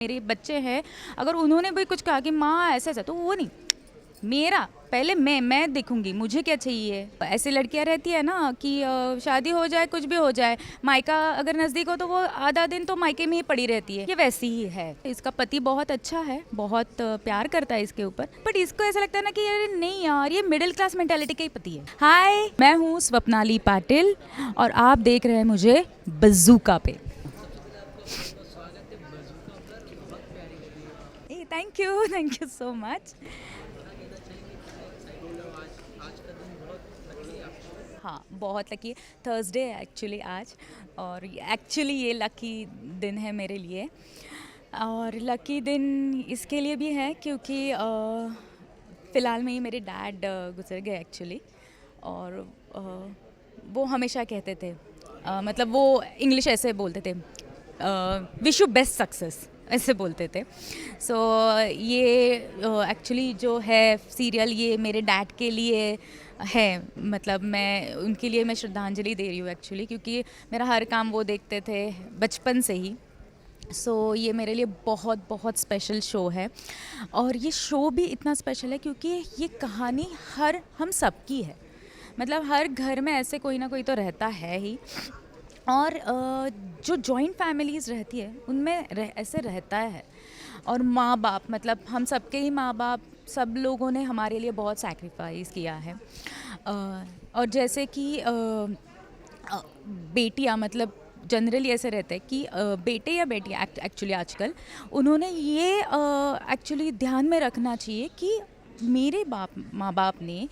मेरे बच्चे हैं, अगर उन्होंने भी कुछ कहा कि माँ ऐसा ऐसा, तो वो नहीं, मेरा पहले मैं देखूंगी मुझे क्या चाहिए। ऐसे लड़कियां रहती है ना कि शादी हो जाए कुछ भी हो जाए, मायका अगर नज़दीक हो तो वो आधा दिन तो मायके में ही पड़ी रहती है। ये वैसी ही है। इसका पति बहुत अच्छा है, बहुत प्यार करता है इसके ऊपर, बट इसको ऐसा लगता है ना कि यार नहीं यार, ये मिडिल क्लास मेंटालिटी का ही पति है। हाय, मैं हूँ स्वप्नाली पाटिल और आप देख रहे हैं मुझे बज़ूका पे। Thank you so much. हाँ, बहुत लकी। थर्सडे है एक्चुअली आज, और एक्चुअली ये लकी दिन है मेरे लिए। और लकी दिन इसके लिए भी है क्योंकि फ़िलहाल में ही मेरे डैड गुजर गए एक्चुअली। और अ, वो हमेशा कहते थे, मतलब वो इंग्लिश ऐसे बोलते थे, विश यू बेस्ट सक्सेस, ऐसे बोलते थे। सो ये एक्चुअली जो है सीरियल, ये मेरे डैड के लिए है। मतलब मैं उनके लिए मैं श्रद्धांजलि दे रही हूँ एक्चुअली, क्योंकि मेरा हर काम वो देखते थे बचपन से ही। सो ये मेरे लिए बहुत बहुत स्पेशल शो है। और ये शो भी इतना स्पेशल है क्योंकि ये कहानी हम सब की है। मतलब हर घर में ऐसे कोई ना कोई तो रहता है ही। और जो जॉइंट फैमिलीज़ रहती है उनमें ऐसे रहता है। और माँ बाप, मतलब हम सबके ही माँ बाप, सब लोगों ने हमारे लिए बहुत सैक्रिफाइस किया है। और जैसे कि बेटियाँ, मतलब जनरली ऐसे रहते हैं कि बेटे या बेटियाँ एक्चुअली आजकल उन्होंने ये एक्चुअली ध्यान में रखना चाहिए कि मेरे माँ बाप ने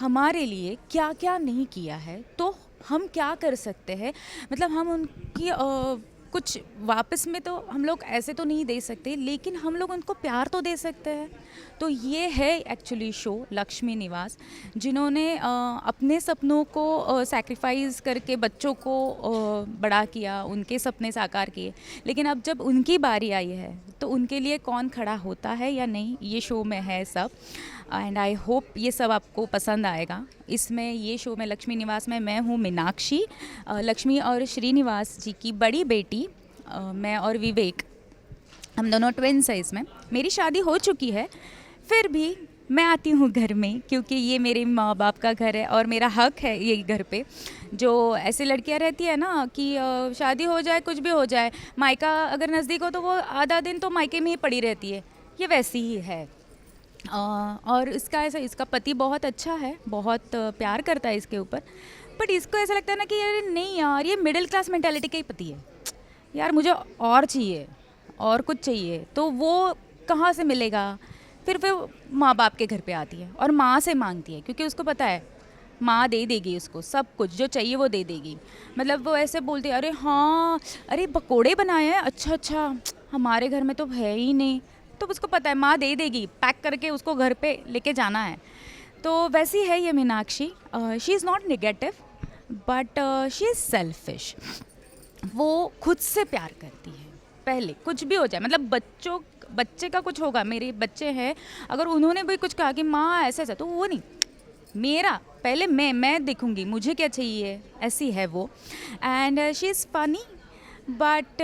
हमारे लिए क्या क्या नहीं किया है, तो हम क्या कर सकते हैं। मतलब हम उनकी कुछ वापस में तो हम लोग ऐसे तो नहीं दे सकते, लेकिन हम लोग उनको प्यार तो दे सकते हैं। तो ये है एक्चुअली शो लक्ष्मी निवास, जिन्होंने अपने सपनों को सैक्रिफाइस करके बच्चों को बड़ा किया, उनके सपने साकार किए। लेकिन अब जब उनकी बारी आई है तो उनके लिए कौन खड़ा होता है या नहीं, ये शो में है सब। एंड आई होप ये सब आपको पसंद आएगा। इसमें ये शो में लक्ष्मी निवास में मैं हूँ मीनाक्षी, लक्ष्मी और श्रीनिवास जी की बड़ी बेटी। मैं और विवेक, हम दोनों ट्विन्स हैं इसमें। मेरी शादी हो चुकी है, फिर भी मैं आती हूँ घर में क्योंकि ये मेरे माँ बाप का घर है और मेरा हक है ये घर पे। जो ऐसे लड़कियाँ रहती है ना कि शादी हो जाए कुछ भी हो जाए, मायका अगर नज़दीक हो तो वो आधा दिन तो मायके में ही पड़ी रहती है। ये वैसी ही है। और इसका पति बहुत अच्छा है, बहुत प्यार करता है इसके ऊपर, बट इसको ऐसा लगता है ना कि यार नहीं यार, ये मिडिल क्लास मेंटालिटी का ही पति है। यार मुझे और चाहिए, और कुछ चाहिए, तो वो कहाँ से मिलेगा। फिर माँ बाप के घर पे आती है और माँ से मांगती है, क्योंकि उसको पता है माँ दे देगी उसको सब कुछ जो चाहिए, वो दे देगी। मतलब वो ऐसे बोलती है, अरे हाँ, अरे पकोड़े बनाए हैं, अच्छा अच्छा, हमारे घर में तो है ही नहीं। तो उसको पता है माँ दे देगी, पैक करके उसको घर पे लेके जाना है। तो वैसी है ये Meenakshi. She is not negative, but she is selfish. वो खुद से प्यार करती है, पहले कुछ भी हो जाए। मतलब बच्चे का कुछ होगा, मेरे बच्चे हैं, अगर उन्होंने भी कुछ कहा कि माँ ऐसा ऐसा, तो वो नहीं, मेरा पहले मैं देखूंगी मुझे क्या चाहिए। ऐसी है वो। And she is funny, but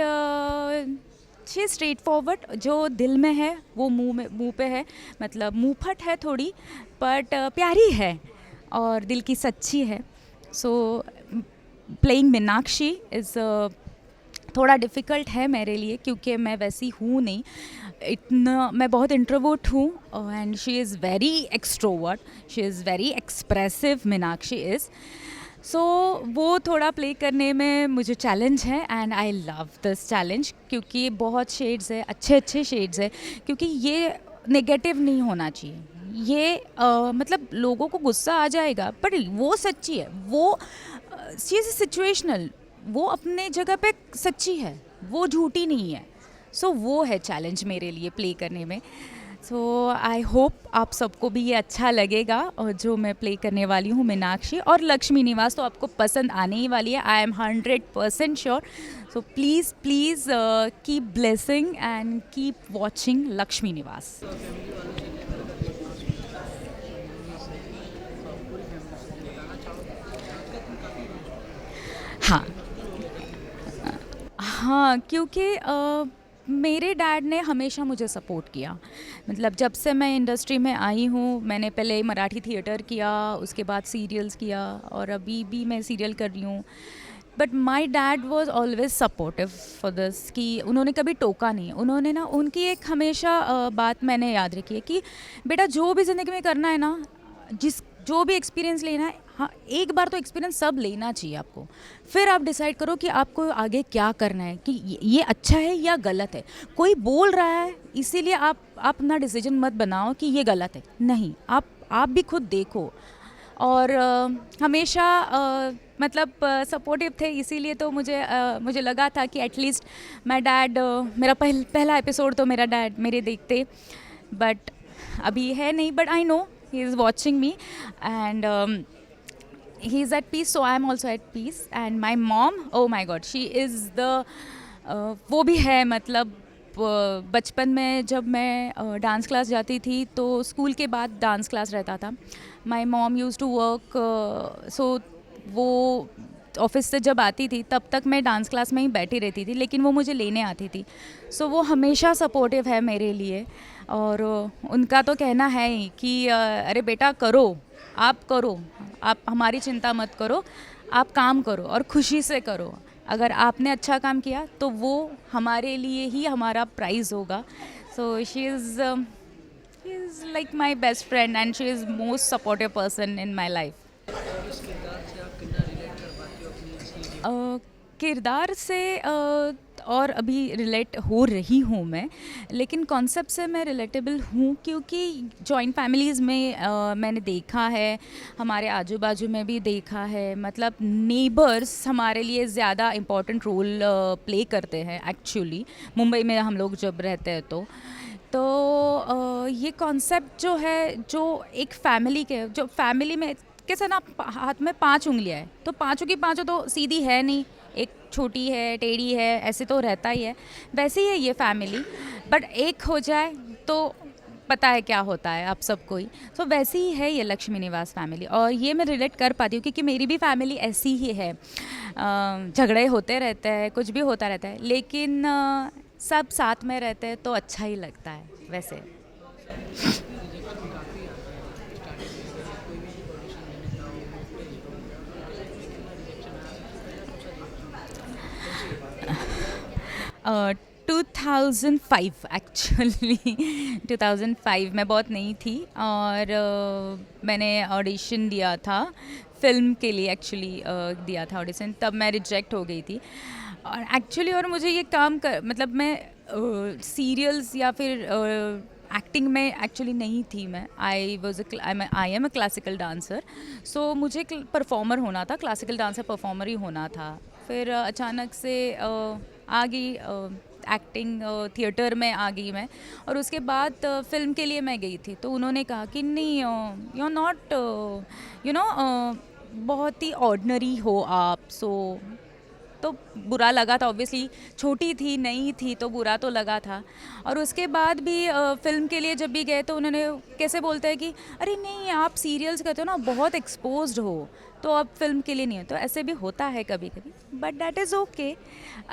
she is straight forward. जो दिल में है वो मुंह पे है, मतलब मुंहफट है थोड़ी, बट प्यारी है और दिल की सच्ची है। सो प्लेइंग मीनाक्षी इज़ थोड़ा डिफ़िकल्ट है मेरे लिए, क्योंकि मैं वैसी हूँ नहीं इतना। मैं बहुत इंट्रोवर्ट हूँ and she is very extrovert, she is very expressive, Meenakshi is. So वो थोड़ा प्ले करने में मुझे चैलेंज है, and I love this challenge, क्योंकि बहुत शेड्स है, अच्छे अच्छे शेड्स है। क्योंकि ये नेगेटिव नहीं होना चाहिए। ये मतलब लोगों को गुस्सा आ जाएगा, बट वो सच्ची है। वो चीज़ सिचुएशनल, वो अपने जगह पे सच्ची है, वो झूठी नहीं है। सो वो है चैलेंज मेरे लिए प्ले करने में। सो आई होप आप सबको भी ये अच्छा लगेगा, और जो मैं प्ले करने वाली हूँ मीनाक्षी और लक्ष्मी निवास, तो आपको पसंद आने ही वाली है, I am 100% sure. So please please keep blessing and keep watching Lakshmi निवास। हाँ, हाँ, क्योंकि मेरे डैड ने हमेशा मुझे सपोर्ट किया। मतलब जब से मैं इंडस्ट्री में आई हूँ, मैंने पहले मराठी थिएटर किया, उसके बाद सीरियल्स किया और अभी भी मैं सीरियल कर रही हूँ। But my dad was always supportive for this, कि उन्होंने कभी टोका नहीं। उन्होंने ना, उनकी एक हमेशा बात मैंने याद रखी है कि बेटा जो भी ज़िंदगी में करना है ना, जो भी एक्सपीरियंस लेना है, हाँ एक बार तो एक्सपीरियंस सब लेना चाहिए आपको, फिर आप डिसाइड करो कि आपको आगे क्या करना है, कि ये अच्छा है या गलत है। कोई बोल रहा है इसीलिए आप अपना डिसीजन मत बनाओ कि ये गलत है, नहीं, आप भी खुद देखो। और हमेशा मतलब सपोर्टिव थे, इसीलिए तो मुझे लगा था कि एटलीस्ट माय डैड, मेरा पहला एपिसोड तो मेरा डैड मेरे देखते, बट अभी है नहीं। But I know he is watching me, and he is at peace, so I am also at peace. And my mom, oh my god, she is the वो भी है, मतलब बचपन में जब मैं डांस क्लास जाती थी तो स्कूल के बाद डांस क्लास रहता था। My mom use to work, so वो ऑफिस से जब आती थी तब तक मैं डांस क्लास में ही बैठी रहती थी, लेकिन वो मुझे लेने आती थी। सो वो हमेशा सपोर्टिव है मेरे लिए। और उनका तो कहना है ही कि अरे बेटा करो, आप हमारी चिंता मत करो, आप काम करो और खुशी से करो। अगर आपने अच्छा काम किया तो वो हमारे लिए ही हमारा प्राइज़ होगा। So she is like my best friend and she is most supportive person in my life. किरदार से और अभी रिलेट हो रही हूँ मैं, लेकिन कॉन्सेप्ट से मैं रिलेटेबल हूँ, क्योंकि जॉइंट फैमिलीज़ में मैंने देखा है, हमारे आजू बाजू में भी देखा है। मतलब नेबर्स हमारे लिए ज़्यादा इम्पोर्टेंट रोल प्ले करते हैं एक्चुअली, मुंबई में हम लोग जब रहते हैं तो ये कॉन्सेप्ट जो है, जो एक फैमिली के, जो फैमिली में कैसे ना, हाथ में 5 उंगलियाँ हैं, तो पाँचों की पाँचों तो सीधी है नहीं, एक छोटी है, टेढ़ी है, ऐसे तो रहता ही है। वैसे ही है ये फैमिली, बट एक हो जाए तो पता है क्या होता है आप सबको ही। तो वैसे ही है ये लक्ष्मी निवास फैमिली, और ये मैं रिलेट कर पाती हूँ क्योंकि मेरी भी फैमिली ऐसी ही है। झगड़े होते रहते हैं, कुछ भी होता रहता है, लेकिन सब साथ में रहते हैं तो अच्छा ही लगता है वैसे। 2005 एक्चुअली 2005 में बहुत नई थी, और मैंने ऑडिशन दिया था फिल्म के लिए। एक्चुअली दिया था ऑडिशन, तब मैं रिजेक्ट हो गई थी। और एक्चुअली और मुझे ये काम कर, मतलब मैं सीरियल्स या फिर एक्टिंग में एक्चुअली नहीं थी मैं। I am a classical dancer, so मुझे परफॉर्मर होना था, क्लासिकल डांसर परफॉर्मर ही होना था। फिर अचानक से आ गई एक्टिंग, थिएटर में आ गई मैं, और उसके बाद फिल्म के लिए मैं गई थी। तो उन्होंने कहा कि नहीं, you are not, you know, बहुत ही ऑर्डिनरी हो आप। सो तो बुरा लगा था, ऑब्वियसली छोटी थी, नई थी, तो बुरा तो लगा था। और उसके बाद भी फिल्म के लिए जब भी गए तो उन्होंने कैसे बोलते हैं कि अरे नहीं, आप सीरियल्स करते हो ना, बहुत एक्सपोज्ड हो, तो अब फिल्म के लिए नहीं हो। तो ऐसे भी होता है कभी कभी, but that is okay.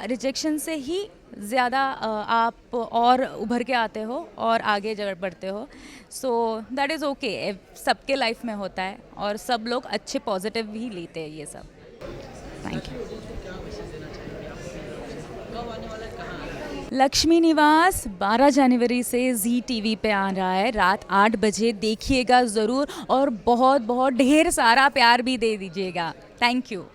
Rejection से ही ज़्यादा आप और उभर के आते हो और आगे जगह बढ़ते हो। सो दैट इज़ ओके, सबके लाइफ में होता है, और सब लोग अच्छे पॉजिटिव ही लेते हैं ये सब। Thank you. लक्ष्मी निवास 12 जनवरी से जी टीवी पे आ रहा है, रात 8 बजे। देखिएगा ज़रूर, और बहुत बहुत ढेर सारा प्यार भी दे दीजिएगा। Thank you.